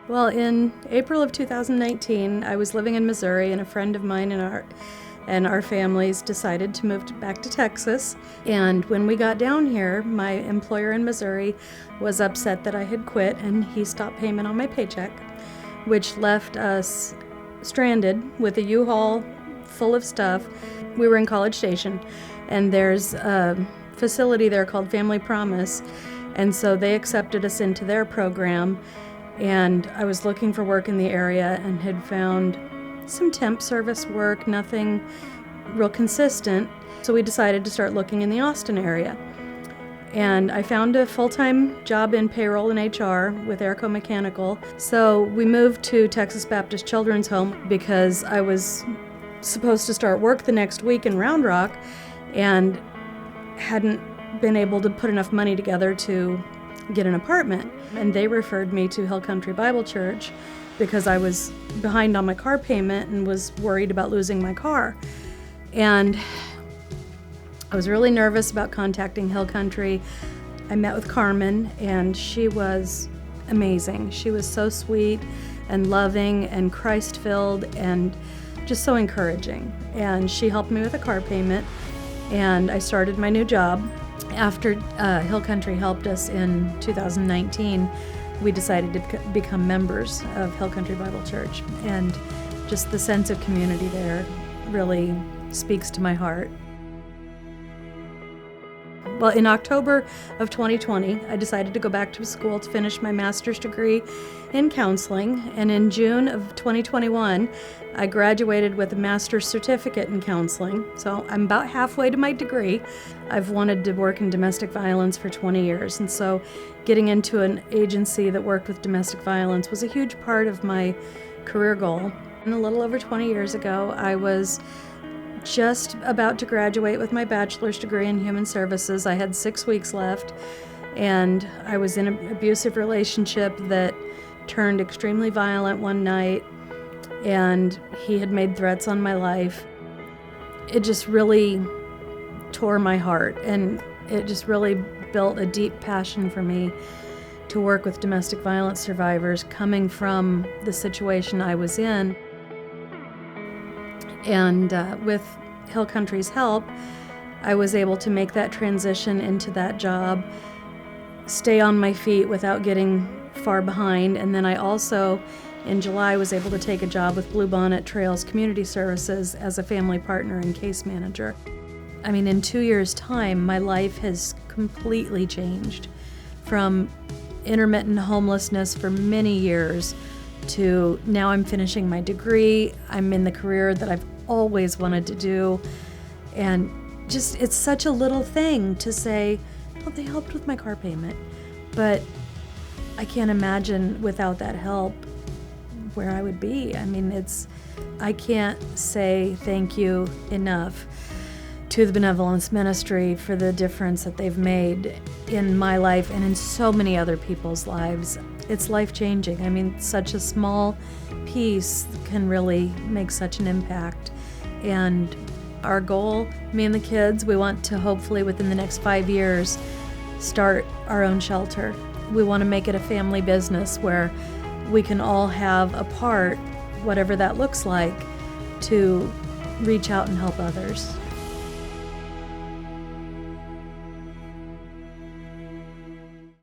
Well, in April of 2019, I was living in Missouri, and a friend of mine and our families decided to move back to Texas. And when we got down here, my employer in Missouri was upset that I had quit, and he stopped payment on my paycheck, which left us stranded with a U-Haul full of stuff. We were in College Station, and there's a facility there called Family Promise, and so they accepted us into their program. And I was looking for work in the area and had found some temp service work, nothing real consistent. So we decided to start looking in the Austin area. And I found a full-time job in payroll and HR with Airco Mechanical. So we moved to Texas Baptist Children's Home because I was supposed to start work the next week in Round Rock and hadn't been able to put enough money together to get an apartment. And they referred me to Hill Country Bible Church because I was behind on my car payment and was worried about losing my car. And I was really nervous about contacting Hill Country. I met with Carmen, and she was amazing. She was so sweet and loving and Christ-filled and just so encouraging. And she helped me with a car payment, and I started my new job. After Hill Country helped us in 2019, we decided to become members of Hill Country Bible Church, and just the sense of community there really speaks to my heart. Well, in October of 2020, I decided to go back to school to finish my master's degree in counseling, and in June of 2021, I graduated with a master's certificate in counseling, so I'm about halfway to my degree. I've wanted to work in domestic violence for 20 years, and so getting into an agency that worked with domestic violence was a huge part of my career goal. And a little over 20 years ago, I was just about to graduate with my bachelor's degree in human services. I had 6 weeks left, and I was in an abusive relationship that turned extremely violent one night, and he had made threats on my life. It just really tore my heart, and it just really built a deep passion for me to work with domestic violence survivors coming from the situation I was in. And with Hill Country's help, I was able to make that transition into that job, stay on my feet without getting far behind, and then I also, in July, was able to take a job with Bluebonnet Trails Community Services as a family partner and case manager. I mean, in 2 years' time, my life has completely changed from intermittent homelessness for many years to now I'm finishing my degree. I'm in the career that I've always wanted to do, and just it's such a little thing to say, oh, they helped with my car payment, but I can't imagine without that help where I would be. I mean, I can't say thank you enough to the Benevolence Ministry for the difference that they've made in my life and in so many other people's lives. It's life-changing. I mean, such a small piece can really make such an impact. And our goal, me and the kids, we want to hopefully within the next 5 years start our own shelter. We want to make it a family business where we can all have a part, whatever that looks like, to reach out and help others.